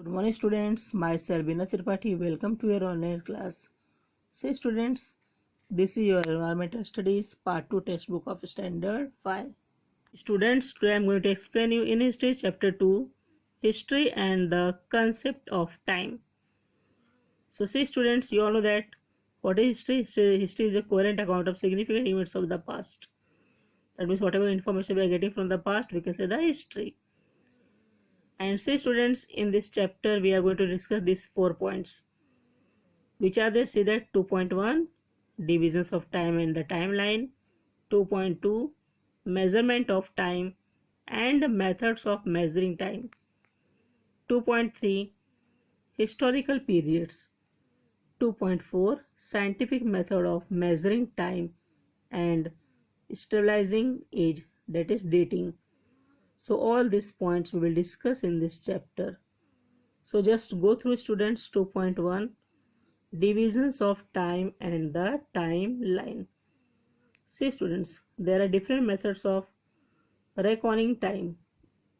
Good morning students, myself Bina Tripathi. Welcome to your online class. So students, this is your environmental studies part 2 textbook of standard 5. Students, today I am going to explain you in history chapter 2, history and the concept of time. So see students, you all know that what is history? History is a coherent account of significant events of the past. That means whatever information we are getting from the past, we can say the history. And see students, in this chapter we are going to discuss these 4 points. Which are they? See that 2.1 divisions of time and the timeline, 2.2 measurement of time and methods of measuring time, 2.3 historical periods, 2.4 scientific method of measuring time and stabilizing age, that is dating. So all these points we will discuss in this chapter. So just go through students. 2.1 divisions of time and the timeline. See students, there are different methods of reckoning time.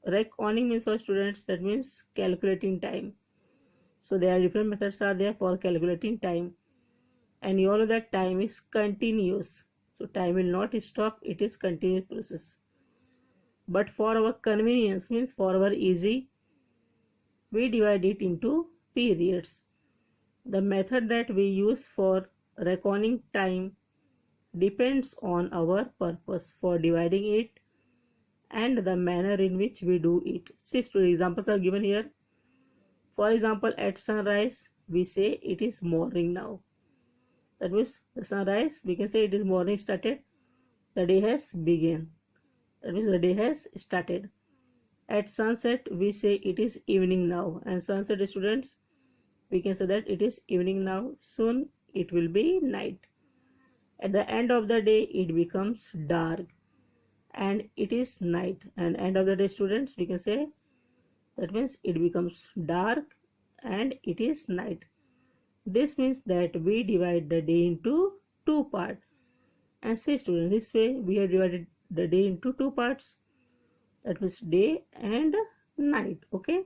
Reckoning means for students, that means calculating time. So there are different methods are there for calculating time, and you all know that time is continuous. So time will not stop, it is continuous process. But for our convenience, means for our easy, we divide it into periods. The method that we use for reckoning time depends on our purpose for dividing it and the manner in which we do it. 6 examples are given here. For example, at sunrise, we say it is morning now. That means the sunrise, we can say it is morning started, the day has begun. That means the day has started. At sunset, we say it is evening now, and sunset students, we can say that it is evening now, soon it will be night. At the end of the day, it becomes dark and it is night. And end of the day students, we can say that means it becomes dark and it is night. This means that we divide the day into two parts. And say students, this way we have divided the day into two parts, that means day and night. Okay,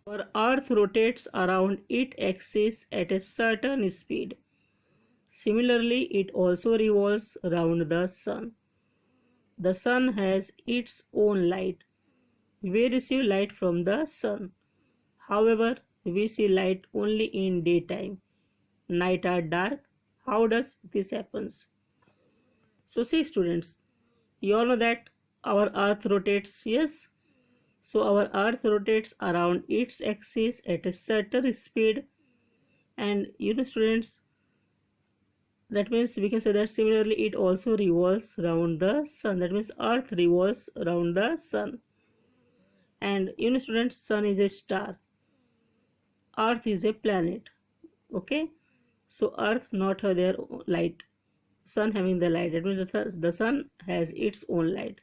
our earth rotates around its axis at a certain speed. Similarly, it also revolves around the sun. The sun has its own light. We receive light from the sun. However, we see light only in daytime. Night are dark. How does this happen? So see students, you all know that our earth rotates, yes? So our earth rotates around its axis at a certain speed, and you know students, that means we can say that similarly it also revolves around the sun. That means earth revolves around the sun. And you know students, sun is a star, earth is a planet. Okay, so earth not have their light, sun having the light. That means the sun has its own light.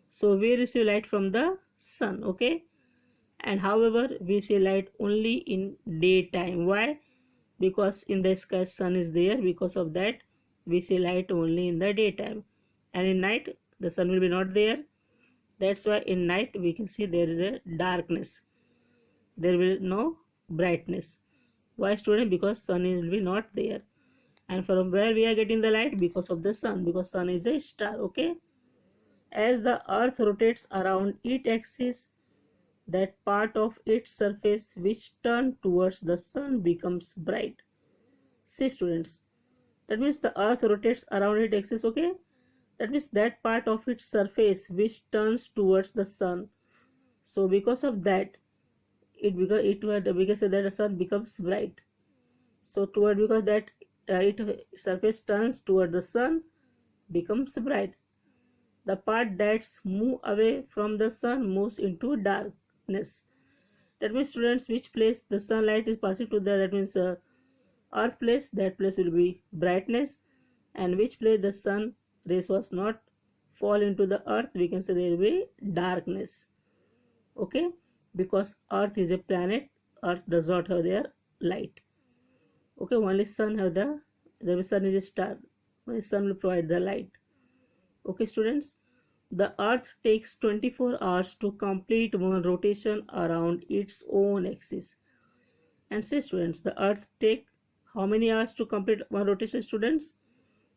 So we receive light from the sun. Okay, and however we see light only in daytime. Why? Because in the sky sun is there, because of that we see light only in the daytime, and in night the sun will be not there. That's why in night we can see there is a darkness, there will no brightness. Why student? Because sun will be not there. And from where we are getting the light? Because of the sun, because sun is a star. Okay, as the earth rotates around its axis, that part of its surface which turns towards the sun becomes bright. See students, that means the earth rotates around its axis. Okay, that means that part of its surface which turns towards the sun. So because of that, we can say that the sun becomes bright. So toward, because that it surface turns toward the sun becomes bright. The part that's move away from the sun moves into darkness. That means students, which place the sunlight is passing to the, that means earth place, that place will be brightness, and which place the sun rays was not fall into the earth, we can say there will be darkness. Okay, because earth is a planet, earth does not have their light. Okay, only sun have the sun is a star, only sun will provide the light. Okay students, The Earth takes 24 hours to complete one rotation around its own axis. And say students, the Earth takes how many hours to complete one rotation, students?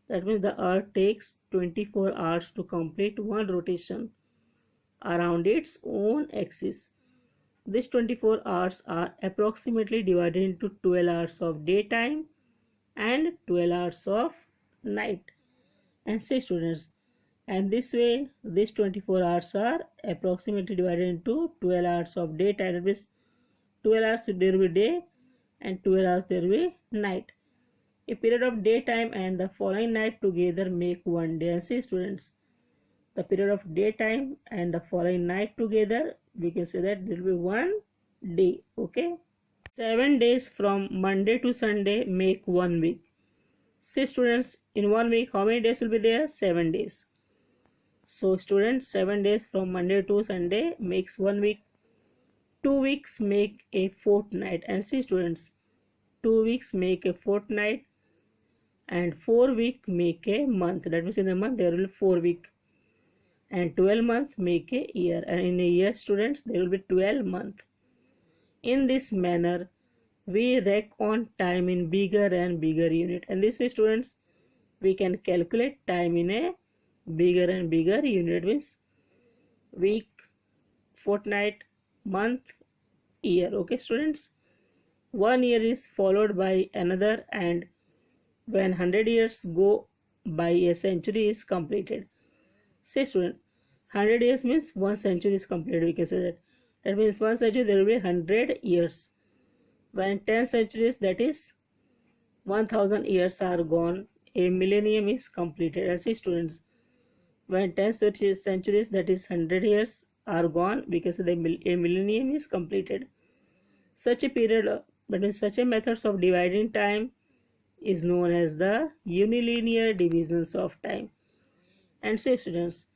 That means the Earth takes 24 hours to complete one rotation around its own axis. These 24 hours are approximately divided into 12 hours of daytime and 12 hours of night. And say students, and this way these 24 hours are approximately divided into 12 hours of daytime. That means 12 hours there will be day and 12 hours there will be night. A period of daytime and the following night together make one day. And see students, the period of daytime and the following night together, we can say that there will be one day. Okay, 7 days from Monday to Sunday make 1 week. See students, in 1 week how many days will be there? 7 days. So students, 7 days from Monday to Sunday makes 1 week. 2 weeks make a fortnight. And see students, 2 weeks make a fortnight and 4 weeks make a month. That means in a month there will be 4 weeks. And 12 months make a year. And in a year, students, there will be 12 months. In this manner, we reckon time in bigger and bigger unit. And this way, students, we can calculate time in a bigger and bigger unit. Means week, fortnight, month, year. Okay, students. 1 year is followed by another, and when 100 years go by, a century is completed. Say student, 100 years means 1 century is completed. We can say that. That means 1 century there will be 100 years. When 10 centuries, that is 1000 years are gone, a millennium is completed. And see students, when 10 centuries, that is 100 years are gone, we can say that a millennium is completed. Such a period, that means such a methods of dividing time is known as the unilinear divisions of time. And say students,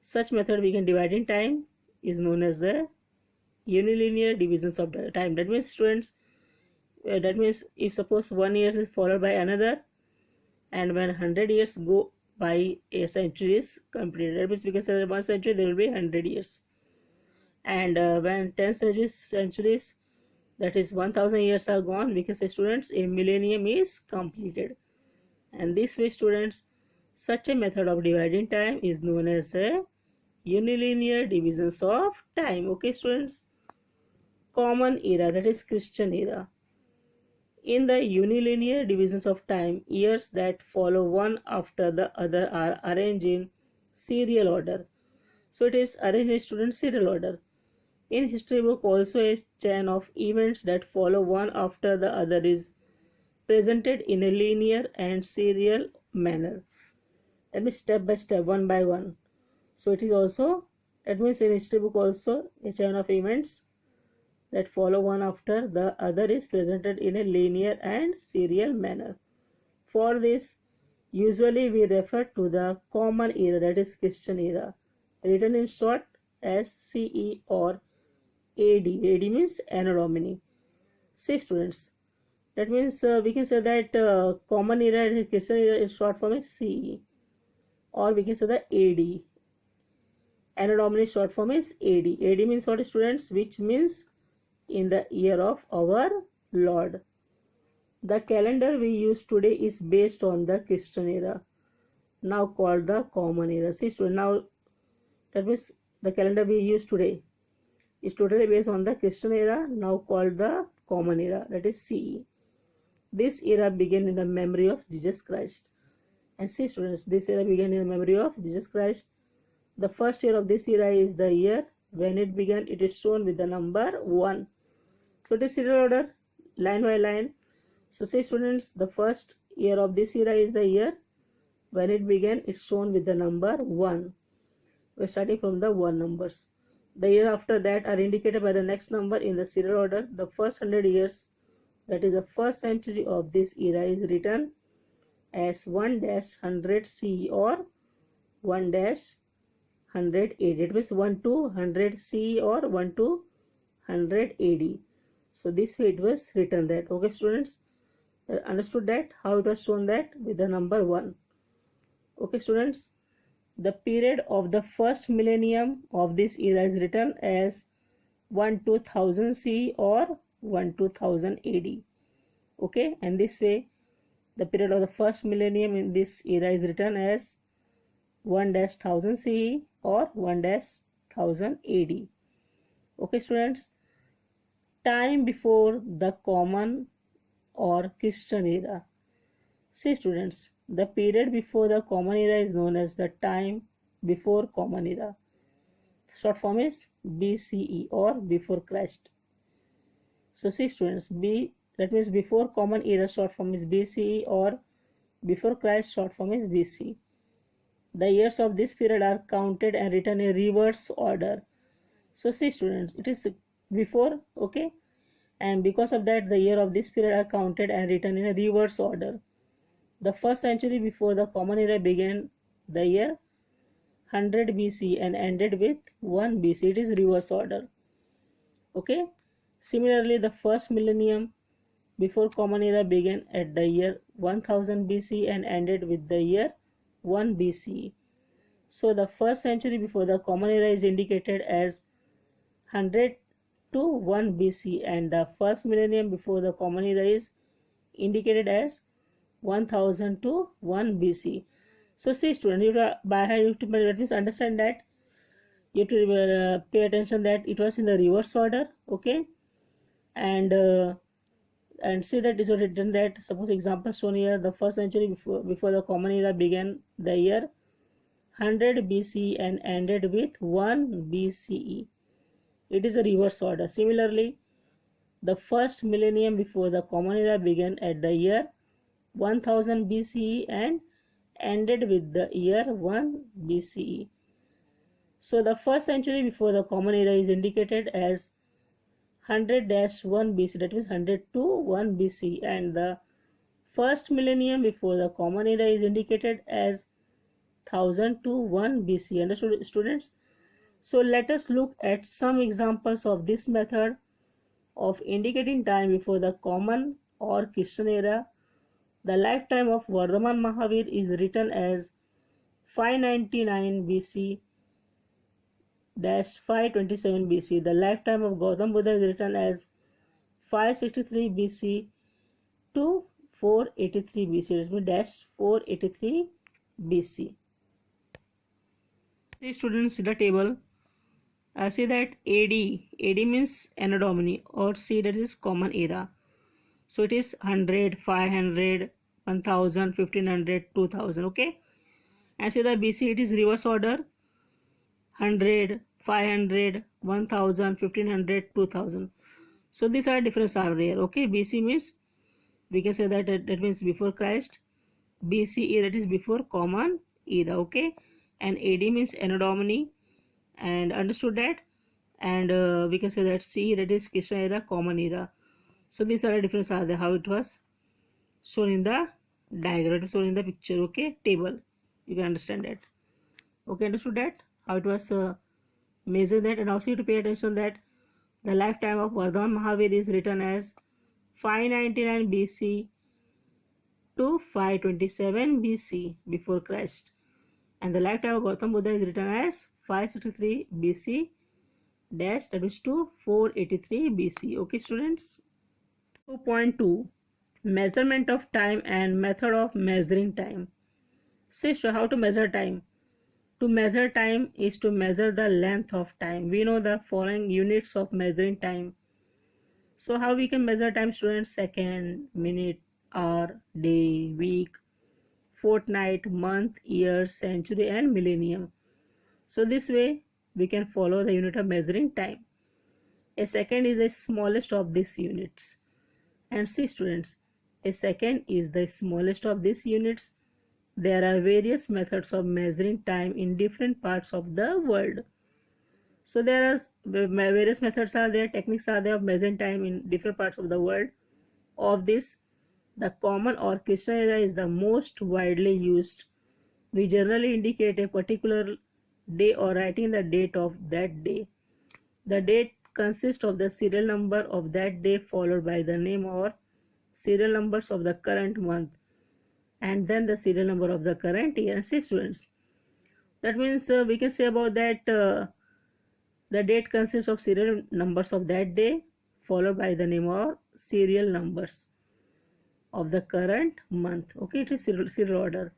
such method we can divide in time is known as the unilinear divisions of time. That means students, that means if suppose 1 year is followed by another, and when 100 years go by, a century is completed. That means we can say that 1 century there will be 100 years. And when 10 centuries, that is 1000 years are gone, we can say students, a millennium is completed. And this way students, such a method of dividing time is known as a unilinear divisions of time. Okay students. Common era, that is Christian era. In the unilinear divisions of time, years that follow one after the other are arranged in serial order. So it is arranged in student serial order. In history book also, a chain of events that follow one after the other is presented in a linear and serial manner. That means step by step, one by one. So it is also, that means in history book also, a chain of events that follow one after the other is presented in a linear and serial manner. For this, usually we refer to the common era, that is Christian era, written in short as CE or AD. AD means Anno Domini. See students, that means we can say that common era, Christian era is short form is CE, or we can say the AD. Anno Domini short form is AD. AD means what students? Which means in the year of our Lord. The calendar we use today is based on the Christian era, now called the common era. See students, now that means the calendar we use today is totally based on the Christian era, now called the common era, that is CE. This era began in the memory of Jesus Christ. And see students, this era began in the memory of Jesus Christ. The first year of this era is the year when it began. It is shown with the number 1. So it is serial order, line by line. So say students, the first year of this era is the year when it began. It's shown with the number 1. We're starting from the 1 numbers. The year after that are indicated by the next number in the serial order. The first 100 years, that is the first century of this era, is written as 1-100 CE or 1-100 AD. It means 1 to 100 CE or 1 to 100 AD. So this way it was written that. Okay students, understood that how it was shown that with the number 1. Okay students, The period of the first millennium of this era is written as 1-1000 CE or 1-1000 AD. Okay, and this way the period of the first millennium in this era is written as 1-1000 CE or 1-1000 AD. Okay students, time before the common or Christian era. See students, the period before the common era is known as the time before common era. Short form is BCE or before Christ. So see students, that means before common era short form is BCE or before Christ short form is BC. The years of this period are counted and written in reverse order. So see students, it is before, okay, and because of that the year of this period are counted and written in a reverse order. The first century before the common era began the year 100 BC and ended with 1 BC. It is reverse order. Okay. Similarly, the first millennium before common era began at the year 1000 BC and ended with the year 1 BC. So the first century before the common era is indicated as 100 to 1 BC and the first millennium before the common era is indicated as 1000 to 1 BC. So see student, you have to understand that you have to pay attention that it was in the reverse order, okay, and see that is written that suppose example shown here, the first century before the common era began the year 100 BC and ended with 1 BCE. It is a reverse order. Similarly, the first millennium before the common era began at the year 1000 BCE and ended with the year 1 BCE. So the first century before the common era is indicated as 100-1 BC, that means 100 to 1 BC, and the first millennium before the common era is indicated as 1000 to 1 BC. Understood students? So let us look at some examples of this method of indicating time before the common or Christian era. The lifetime of Vardhaman Mahavir is written as 599 BC 527 BC. The lifetime of Gautam Buddha is written as 563 BC to 483 BC. Let me dash 483 BC. The students see the table. See that AD means Anno Domini, or C, that is common era. So it is 100, 500, 1000, 1500, 2000. Okay. And see the BC, it is reverse order. 100, 500, 1000, 1500, 2000. So these are differences are there. Okay. BC means we can say that that means before Christ. BCE, that is before common era. Okay. And AD means Anno Domini, and understood that, and we can say that C, that is Christian era, common era. So these are the differences are there, how it was shown in the diagram, it was shown in the picture, okay, table. You can understand that. Okay, understood that, how it was measured that. And also you have to pay attention that the lifetime of Vardhaman Mahavir is written as 599 BC to 527 BC before Christ, and the lifetime of Gautam Buddha is written as 563 BC dash, that is to 483 BC. Okay students. 2.2 Measurement of time and method of measuring time. So how to measure time? To measure time is to measure the length of time. We know the following units of measuring time. So how we can measure time students? Second, minute, hour, day, week, fortnight, month, year, century and millennium. So this way we can follow the unit of measuring time. A second is the smallest of these units. And see students, a second is the smallest of these units. There are various methods of measuring time in different parts of the world. So there are various methods are there, techniques are there of measuring time in different parts of the world. Of this, the common or Christian era is the most widely used. We generally indicate a particular day or writing the date of that day. The date consists of the serial number of that day followed by the name or serial numbers of the current month and then the serial number of the current year. See students, That means we can say about that the date consists of serial numbers of that day followed by the name or serial numbers of the current month. Okay, it is serial order,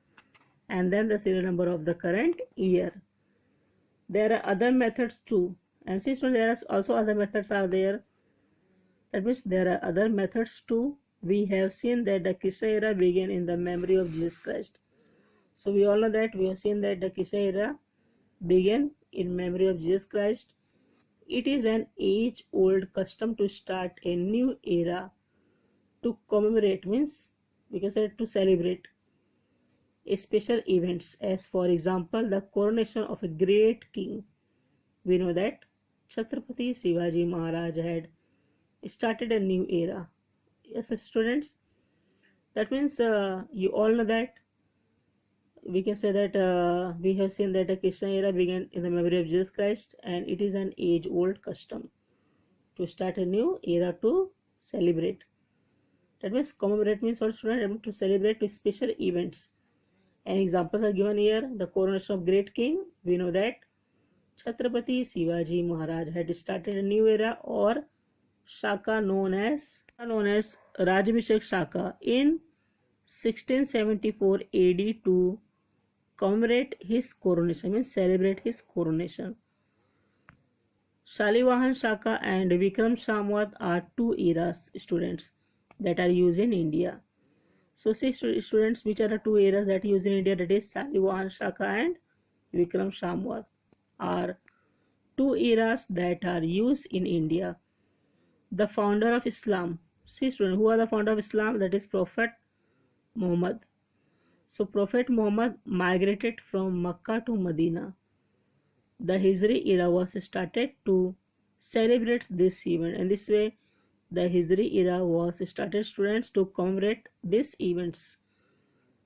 and then the serial number of the current year. There are other methods too, and since there are also other methods are there, that means there are other methods too. We have seen that the Krishna era began in the memory of Jesus Christ. So we all know that we have seen that the Krishna era began in memory of Jesus Christ. It is an age-old custom to start a new era, to commemorate, means we can say to celebrate special events, as for example the coronation of a great king. We know that Chhatrapati Shivaji Maharaj had started a new era. Yes, students, that means you all know that we can say that we have seen that the Krishna era began in the memory of Jesus Christ, and it is an age-old custom to start a new era to celebrate. That means commemorate means what, student? To celebrate with special events. And examples are given here. The coronation of great king. We know that Chhatrapati Shivaji Maharaj had started a new era or Shaka known as Rajabhishek Shaka in 1674 AD to commemorate his coronation, means celebrate his coronation. Shalivahan Shaka and Vikram Samvat are two eras, students, that are used in India. So see students, which are the two eras that are used in India, that is Shalivahan Shaka and Vikram Samvat are two eras that are used in India. The founder of Islam, see students, who are the founder of Islam? That is Prophet Muhammad. So Prophet Muhammad migrated from Makkah to Medina. The Hijri era was started to celebrate this event, and this way the Hijri era was started, students, to commemorate these events.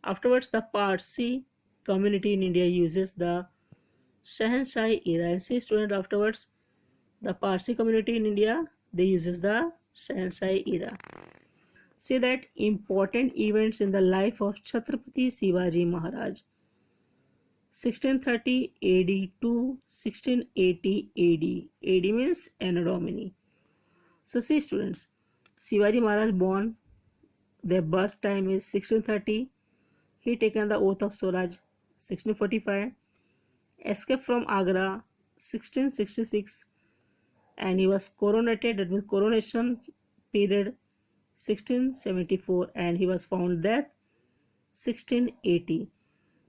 Afterwards, the Parsi community in India uses the Shahanshai era, and see students, afterwards the Parsi community in India, they uses the Shahanshai era. See that important events in the life of Chhatrapati Shivaji Maharaj. 1630 AD to 1680 AD. AD means Anno Domini. So see students, Shivaji Maharaj born, their birth time is 1630. He taken the oath of Swaraj 1645. Escaped from Agra 1666, and he was coronated, that means coronation period 1674, and he was found dead 1680.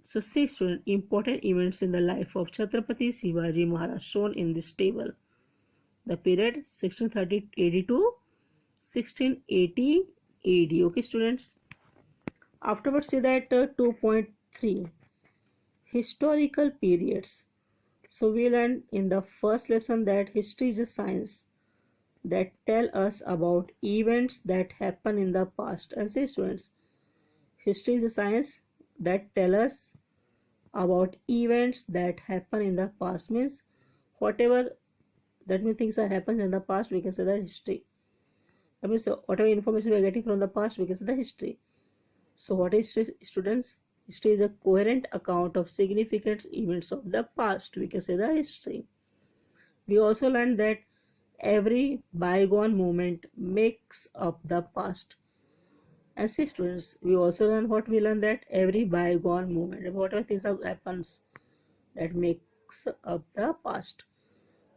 So see students, important events in the life of Chhatrapati Shivaji Maharaj shown in this table. The period 1630 AD to 1680 AD. Okay students. Afterwards see that 2.3 historical periods. So we learned in the first lesson that history is a science that tell us about events that happen in the past. And see students, history is a science that tell us about events that happen in the past, means whatever that means things that happened in the past, we can say that history. That means whatever information we are getting from the past, we can say the history. So what is history, students? History is a coherent account of significant events of the past, we can say the history. We also learned that every bygone moment makes up the past. And see students, we also learn what we learn, that every bygone moment, whatever things happens, that makes up the past.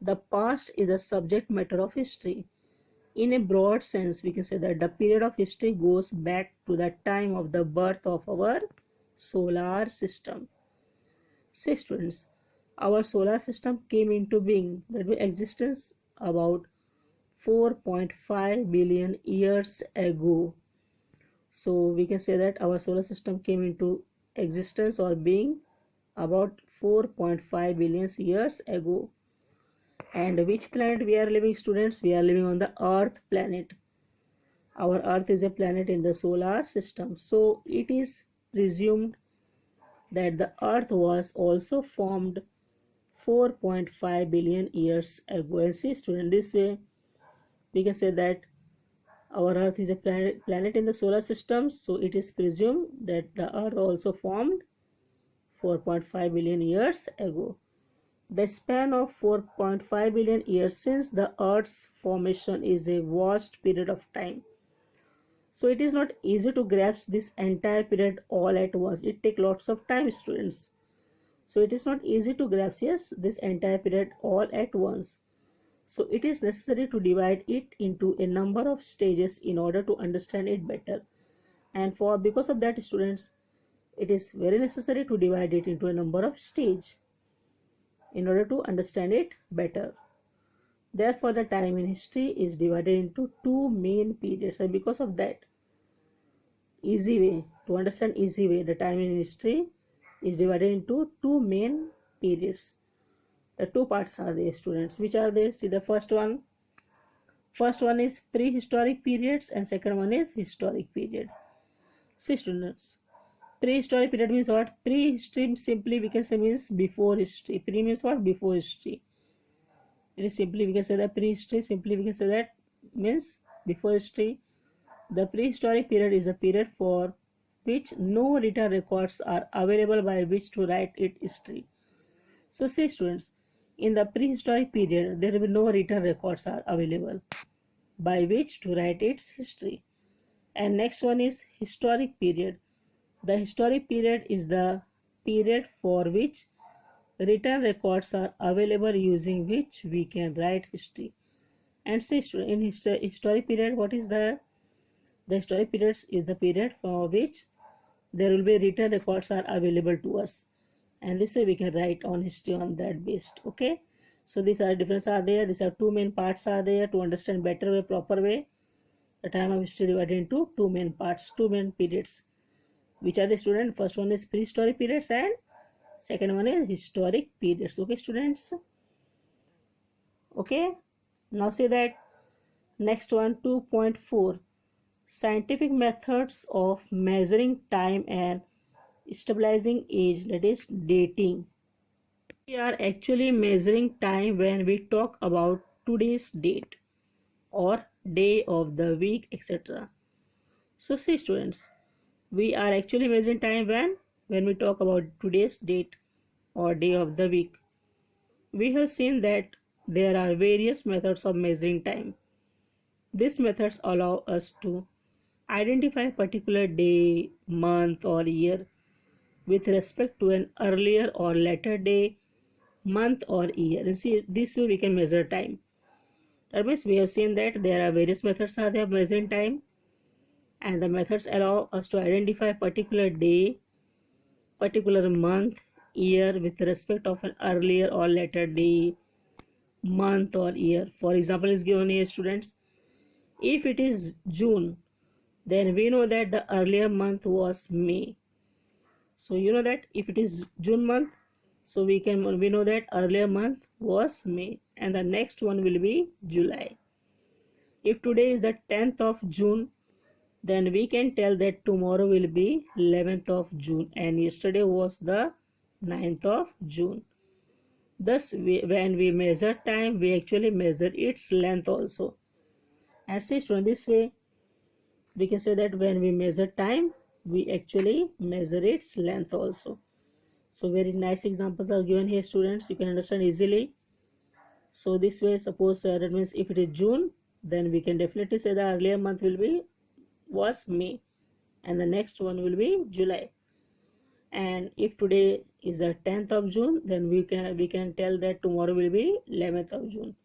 The past is the subject matter of history. In a broad sense, we can say that the period of history goes back to the time of the birth of our solar system. See students, our solar system came into being, that means existence, about 4.5 billion years ago. So we can say that our solar system came into existence or being about 4.5 billion years ago. And which planet we are living, students? We are living on the Earth planet. Our Earth is a planet in the solar system. So it is presumed that the Earth was also formed 4.5 billion years ago. And see student, this way we can say that our Earth is a planet in the solar system, so it is presumed that the Earth also formed 4.5 billion years ago. The span of 4.5 billion years since the Earth's formation is a vast period of time. So it is not easy to grasp this entire period all at once. It takes lots of time, students. So it is not easy to grasp, yes, this entire period all at once. So it is necessary to divide it into a number of stages in order to understand it better. And because of that, students, it is very necessary to divide it into a number of stages in order to understand it better. Therefore, the time in history is divided into two main periods, and because of that, easy way to understand, the time in history is divided into two main periods. The two parts are there, students. Which are they? See, the first one is prehistoric periods and second one is historic period. See, students, prehistoric period means what? Prehistory simply we can say means before history. Pre means what? Before history. It is simply we can say that prehistory, simply we can say that means before history. The prehistoric period is a period for which no written records are available by which to write its history. So see, students, in the prehistoric period there will be no written records are available by which to write its history. And next one is historic period. The historic period is the period for which written records are available using which we can write history. And see, in historic period, what is the historic periods is the period for which there will be written records are available to us, and this way we can write on history on that based. Okay, so these are differences are there. These are two main parts are there to understand better way, proper way. The time of history divided into two main parts, two main periods. Which are the student? First one is prehistoric periods and second one is historic periods. Okay, students. Okay, now say that next one 2.4 scientific methods of measuring time and stabilizing age, that is dating. We are actually measuring time when we talk about today's date or day of the week, etc. So see, students, we are actually measuring time when we talk about today's date or day of the week. We have seen that there are various methods of measuring time. These methods allow us to identify a particular day, month or year with respect to an earlier or later day, month or year. And see, this way we can measure time. That means we have seen that there are various methods are there of measuring time, and the methods allow us to identify a particular day, particular month, year with respect of an earlier or later day, month or year. For example is given here, students. If it is June, then we know that the earlier month was May. So you know that if it is June month, so we know that earlier month was May and the next one will be July. If today is the 10th of June, then we can tell that tomorrow will be 11th of June and yesterday was the 9th of June. Thus, when we measure time, we actually measure its length also. And see, in this way, we can say that when we measure time, we actually measure its length also. So very nice examples are given here, students. You can understand easily. So this way, suppose that means if it is June, then we can definitely say the earlier month was May and the next one will be July. And if today is the 10th of June, then we can tell that tomorrow will be 11th of June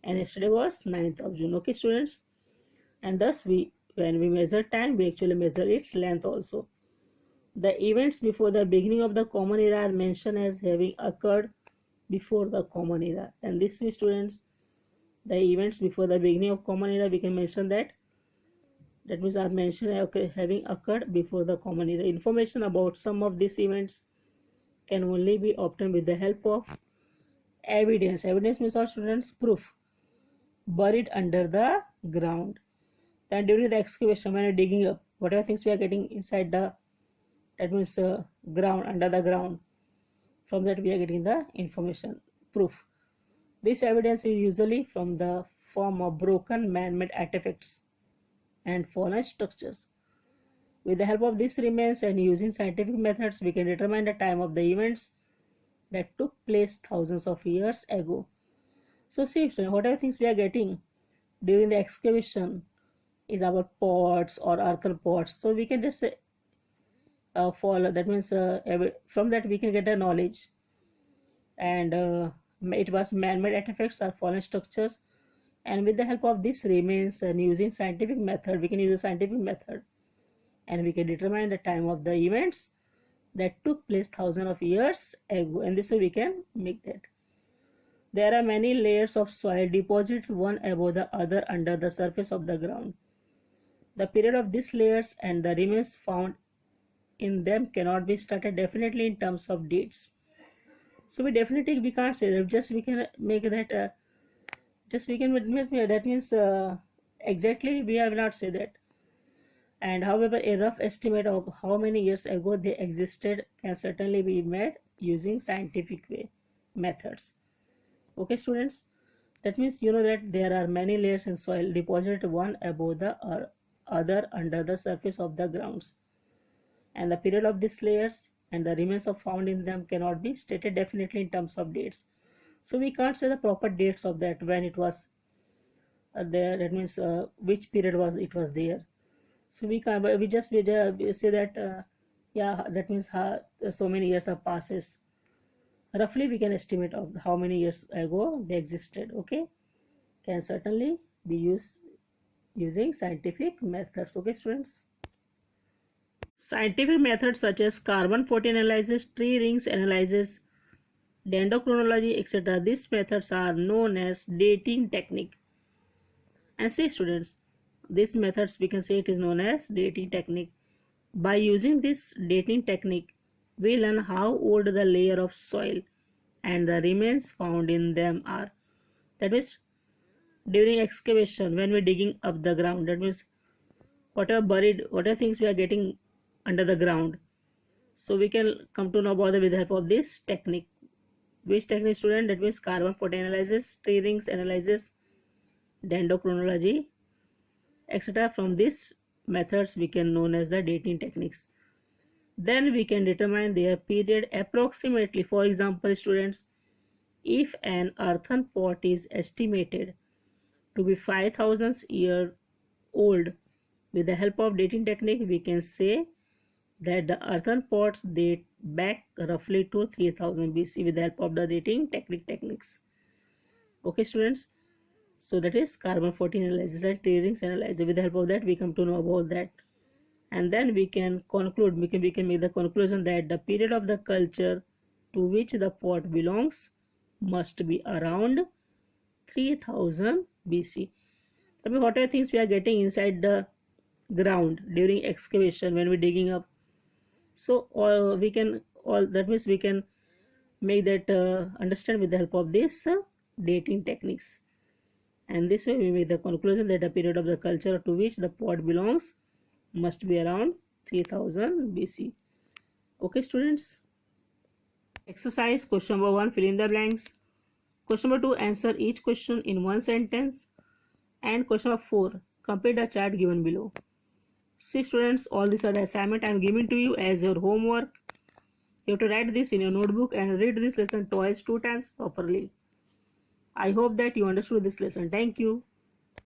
and yesterday was 9th of June. Okay, students. And thus when we measure time, we actually measure its length also. The events before the beginning of the common era are mentioned as having occurred before the common era. And this way, students, the events before the beginning of common era, we can mention that means are mentioned having occurred before the common era. Information about some of these events can only be obtained with the help of evidence. Evidence means our students proof buried under the ground. Then during the excavation, when you're digging up, whatever things we are getting inside the ground, under the ground, from that we are getting the information, proof. This evidence is usually from the form of broken man-made artifacts and fallen structures. With the help of these remains and using scientific methods, we can determine the time of the events that took place thousands of years ago. So see, whatever things we are getting during the excavation is our pots or arthropods. So we can just follow. That means from that we can get a knowledge. And it was man-made artifacts or fallen structures. And with the help of these remains and using scientific method, we can use a scientific method, and we can determine the time of the events that took place thousands of years ago. And this way we can make that. There are many layers of soil deposited one above the other under the surface of the ground. The period of these layers and the remains found in them cannot be stated definitely in terms of dates. So we can't say that. Just we can make that. Just we can that means exactly we have not say that. And however, a rough estimate of how many years ago they existed can certainly be made using scientific methods. Okay, students. That means you know that there are many layers in soil deposited one above the other under the surface of the grounds, and the period of these layers and the remains of found in them cannot be stated definitely in terms of dates. So we can't say the proper dates of that when it was there. That means which period was it was there. So we can we just say that yeah, that means so many years have passes. Roughly we can estimate of how many years ago they existed. Okay, can certainly be used using scientific methods. Okay, students. Scientific methods such as carbon-14 analysis, tree rings analysis, dendrochronology, etc. These methods are known as dating technique. And see, students, these methods we can say it is known as dating technique. By using this dating technique, we learn how old the layer of soil and the remains found in them are. That means during excavation, when we're digging up the ground, that means whatever things we are getting under the ground. So we can come to know about with the help of this technique. Which technique, student? That means carbon-14 analysis, tree rings analysis, dendrochronology, etc. From these methods we can known as the dating techniques. Then we can determine their period approximately. For example, students, if an earthen pot is estimated to be 5,000 years old, with the help of dating technique we can say that the earthen pots date back roughly to 3000 BC with the help of the dating techniques. Okay, students. So that is carbon-14 analysis and tree rings analysis. With the help of that we come to know about that, and then we can conclude. We can make the conclusion that the period of the culture to which the pot belongs must be around 3000 BC. I mean, whatever things we are getting inside the ground during excavation when we're digging up, so that means we can make that understand with the help of this dating techniques. And this way we make the conclusion that the period of the culture to which the pot belongs must be around 3000 BC. Okay, students. Exercise question number 1, fill in the blanks. Question number 2, answer each question in one sentence. And question number 4, complete the chart given below. See, students, all these are the assignment I am giving to you as your homework. You have to write this in your notebook and read this lesson twice, 2 times properly. I hope that you understood this lesson. Thank you.